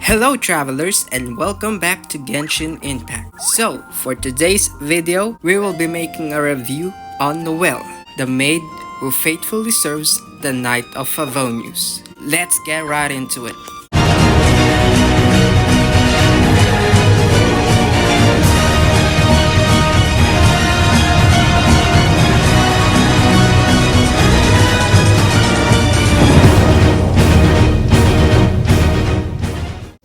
Hello travelers and welcome back to Genshin Impact. So, for today's video, we will be making a review on Noelle, the maid who faithfully serves the Knight of Favonious. Let's get right into it.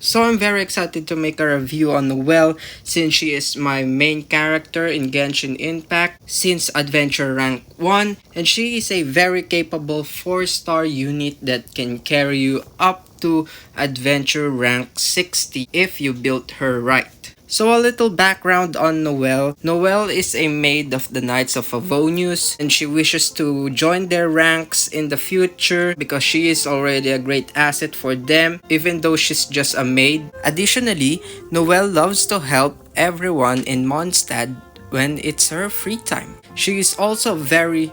So I'm very excited to make a review on Noelle since she is my main character in Genshin Impact since Adventure Rank 1, and she is a very capable 4-star unit that can carry you up to Adventure Rank 60 if you built her right. So a little background on Noelle. Noelle is a maid of the Knights of Favonious and she wishes to join their ranks in the future because she is already a great asset for them even though she's just a maid. Additionally, Noelle loves to help everyone in Mondstadt when it's her free time. She is also very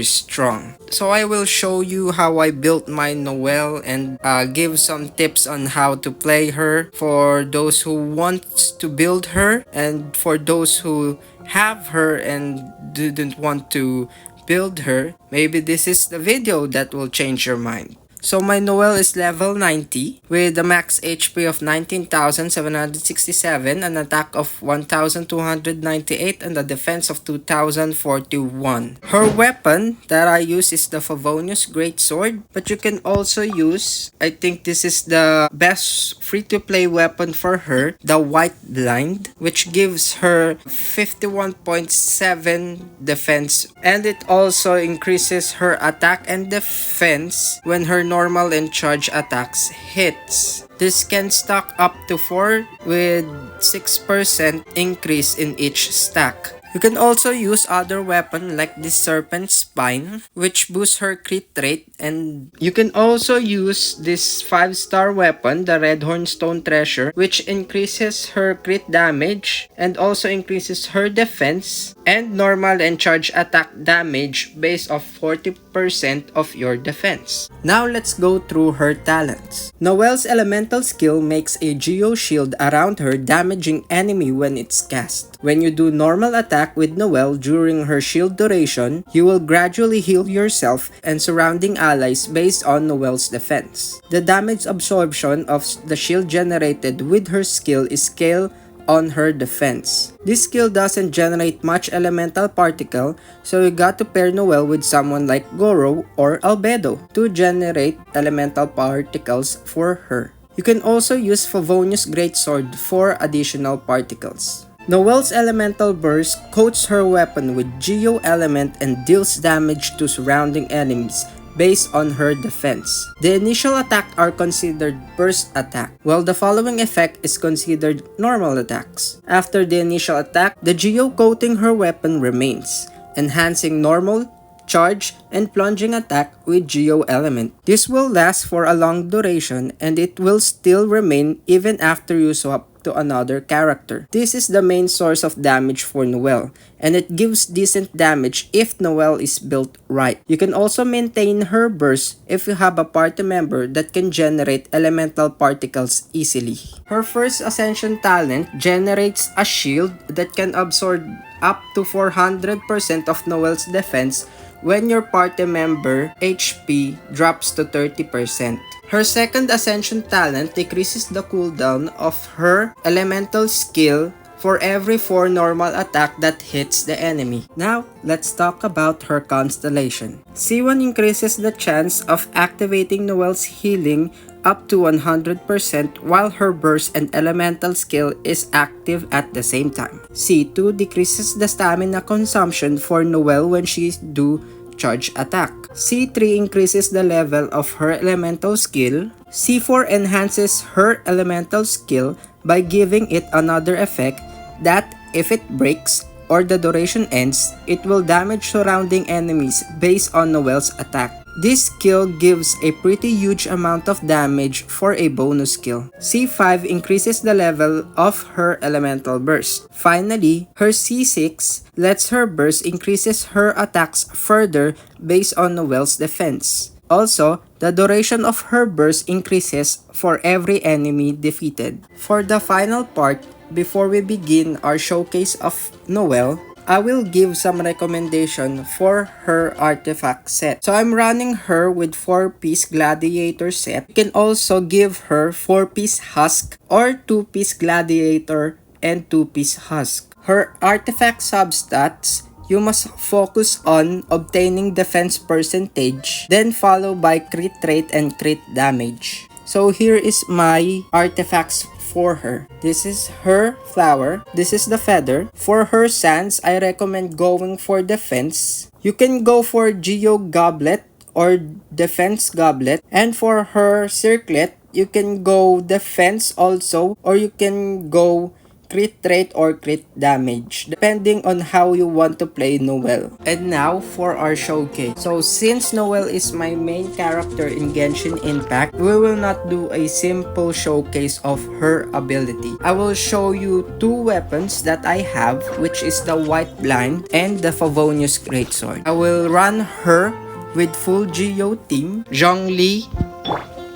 strong. So I will show you how I built my Noelle and give some tips on how to play her for those who want to build her and for those who have her and didn't want to build her. Maybe this is the video that will change your mind. So my Noelle is level 90 with a max HP of 19,767, an attack of 1,298, and a defense of 2,041. Her weapon that I use is the Favonious Greatsword, but you can also use, I think this is the best free-to-play weapon for her, the White Blind, which gives her 51.7 defense, and it also increases her attack and defense when her normal and charge attacks hits. This can stack up to 4 with 6% increase in each stack. You can also use other weapon like this Serpent Spine, which boosts her crit rate, and you can also use this 5-star weapon, the Redhorn Stone Treasure, which increases her crit damage and also increases her defense and normal and charge attack damage based off 40% of your defense. Now let's go through her talents. Noelle's elemental skill makes a geo shield around her, damaging enemy when it's cast. When you do normal attack with Noelle during her shield duration, you will gradually heal yourself and surrounding allies based on Noelle's defense. The damage absorption of the shield generated with her skill is scaled on her defense. This skill doesn't generate much elemental particle, so you got to pair Noelle with someone like Goro or Albedo to generate elemental particles for her. You can also use Favonious Greatsword for additional particles. Noelle's elemental burst coats her weapon with Geo element and deals damage to surrounding enemies based on her defense. The initial attack are considered burst attack, while the following effect is considered normal attacks. After the initial attack, the Geo coating her weapon remains, enhancing normal, charge, and plunging attack with Geo element. This will last for a long duration and it will still remain even after you swap to another character. This is the main source of damage for Noelle, and it gives decent damage if Noelle is built right. You can also maintain her burst if you have a party member that can generate elemental particles easily. Her first ascension talent generates a shield that can absorb up to 400% of Noelle's defense when your party member HP drops to 30%. Her second ascension talent decreases the cooldown of her elemental skill for every 4 normal attack that hits the enemy. Now, let's talk about her constellation. C1 increases the chance of activating Noelle's healing up to 100% while her burst and elemental skill is active at the same time. C2 decreases the stamina consumption for Noelle when she do charge attack. C3 increases the level of her elemental skill. C4 enhances her elemental skill by giving it another effect that if it breaks or the duration ends, it will damage surrounding enemies based on Noelle's attack. This skill gives a pretty huge amount of damage for a bonus skill. C5 increases the level of her elemental burst. Finally, her C6 lets her burst increases her attacks further based on Noelle's defense. Also, the duration of her burst increases for every enemy defeated. For the final part, before we begin our showcase of Noelle, I will give some recommendation for her artifact set. So I'm running her with 4-piece gladiator set. You can also give her 4-piece husk or 2-piece gladiator and 2-piece husk. Her artifact substats, you must focus on obtaining defense percentage, then followed by crit rate and crit damage. So here is my artifacts for her. This is her flower. This is the feather. For her sands, I recommend going for defense. You can go for Geo Goblet or Defense Goblet. And for her circlet, you can go defense also, or you can go crit rate or crit damage, depending on how you want to play Noelle. And now for our showcase. So since Noelle is my main character in Genshin Impact, we will not do a simple showcase of her ability. I will show you 2 weapons that I have, which is the White Blind and the Favonious Greatsword. I will run her with full Geo team, Zhongli,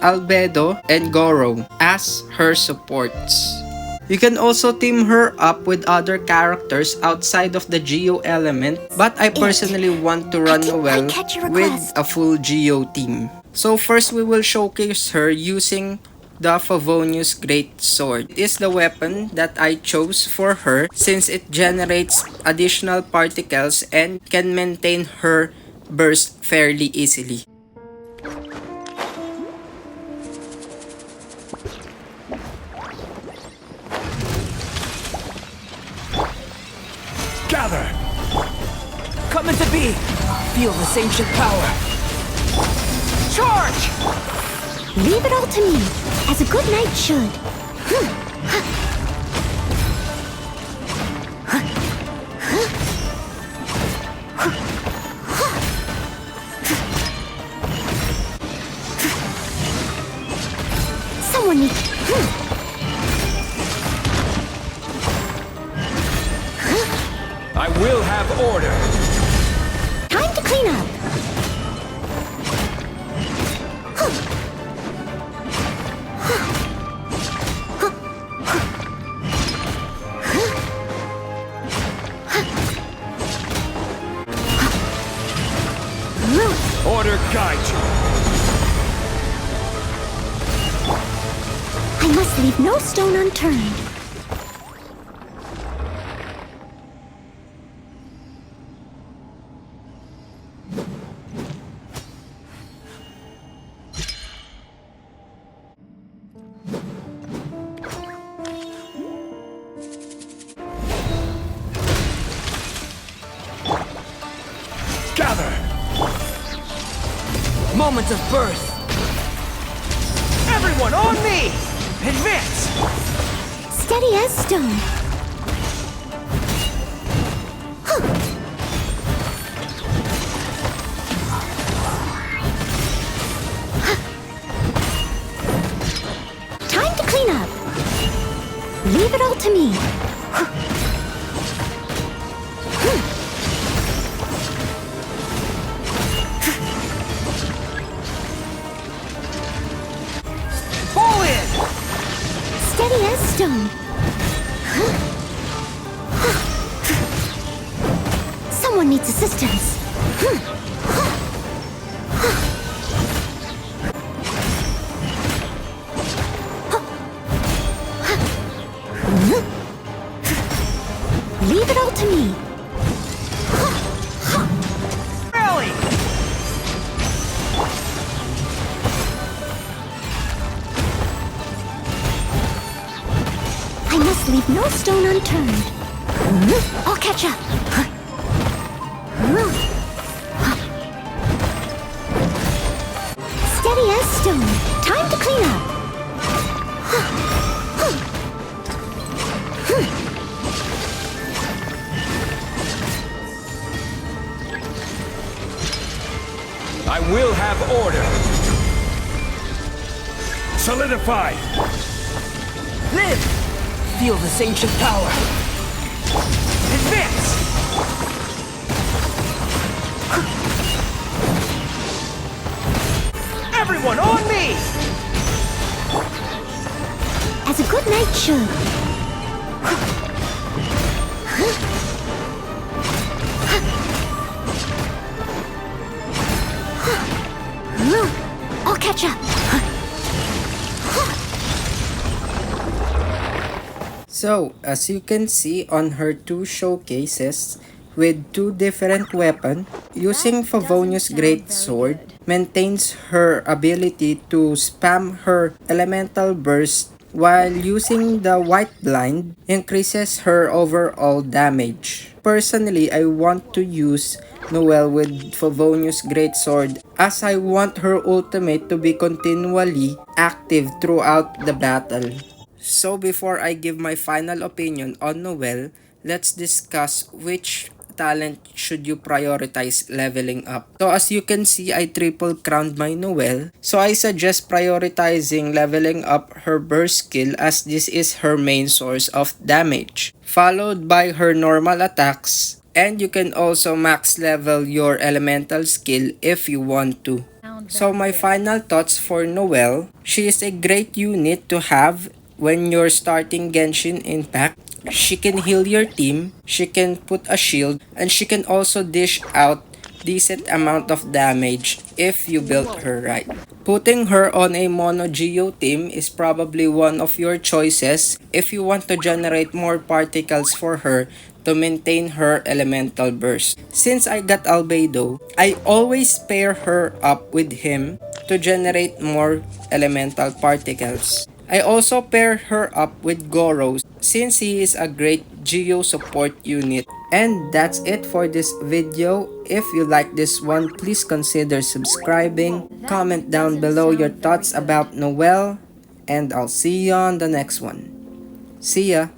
Albedo, and Goro as her supports. You can also team her up with other characters outside of the Geo element, but I personally want to run Noelle with a full Geo team. So first we will showcase her using the Favonious Great Sword. It is the weapon that I chose for her since it generates additional particles and can maintain her burst fairly easily. Gather! Come into being! Feel this ancient power! Charge! Leave it all to me, as a good knight should. Someone needs... I will have order! Time to clean up. Order guide you! I must leave no stone unturned. Gather! Moment of birth! Everyone on me! Advance! Steady as stone. Time to clean up. Leave it all to me. Fall in! Steady as stone. Someone needs assistance. Leave it all to me. Rally! I must leave no stone unturned. I'll catch up. Steady as stone. Time to clean up. I will have order! Solidify! Live! Feel this ancient power! Advance! Everyone on me! As a good knight should. I'll catch up. So, as you can see on her two showcases, with two different weapons, using Favonious Great Sword maintains her ability to spam her elemental burst, while using the White Blind increases her overall damage. Personally, I want to use Noelle with Favonious Great Sword as I want her ultimate to be continually active throughout the battle. So before I give my final opinion on Noelle, let's discuss which talent should you prioritize leveling up. So as you can see, I triple crowned my Noelle. So I suggest prioritizing leveling up her burst skill as this is her main source of damage, followed by her normal attacks. And you can also max level your elemental skill if you want to. So my final thoughts for Noelle, she is a great unit to have when you're starting Genshin Impact. She can heal your team, she can put a shield, and she can also dish out decent amount of damage if you build her right. Putting her on a mono geo team is probably one of your choices if you want to generate more particles for her to maintain her elemental burst. Since I got Albedo, I always pair her up with him to generate more elemental particles. I also pair her up with Goro since he is a great geo support unit. And that's it for this video. If you like this one, please consider subscribing. Comment down below your thoughts about Noelle, and I'll see you on the next one. See ya!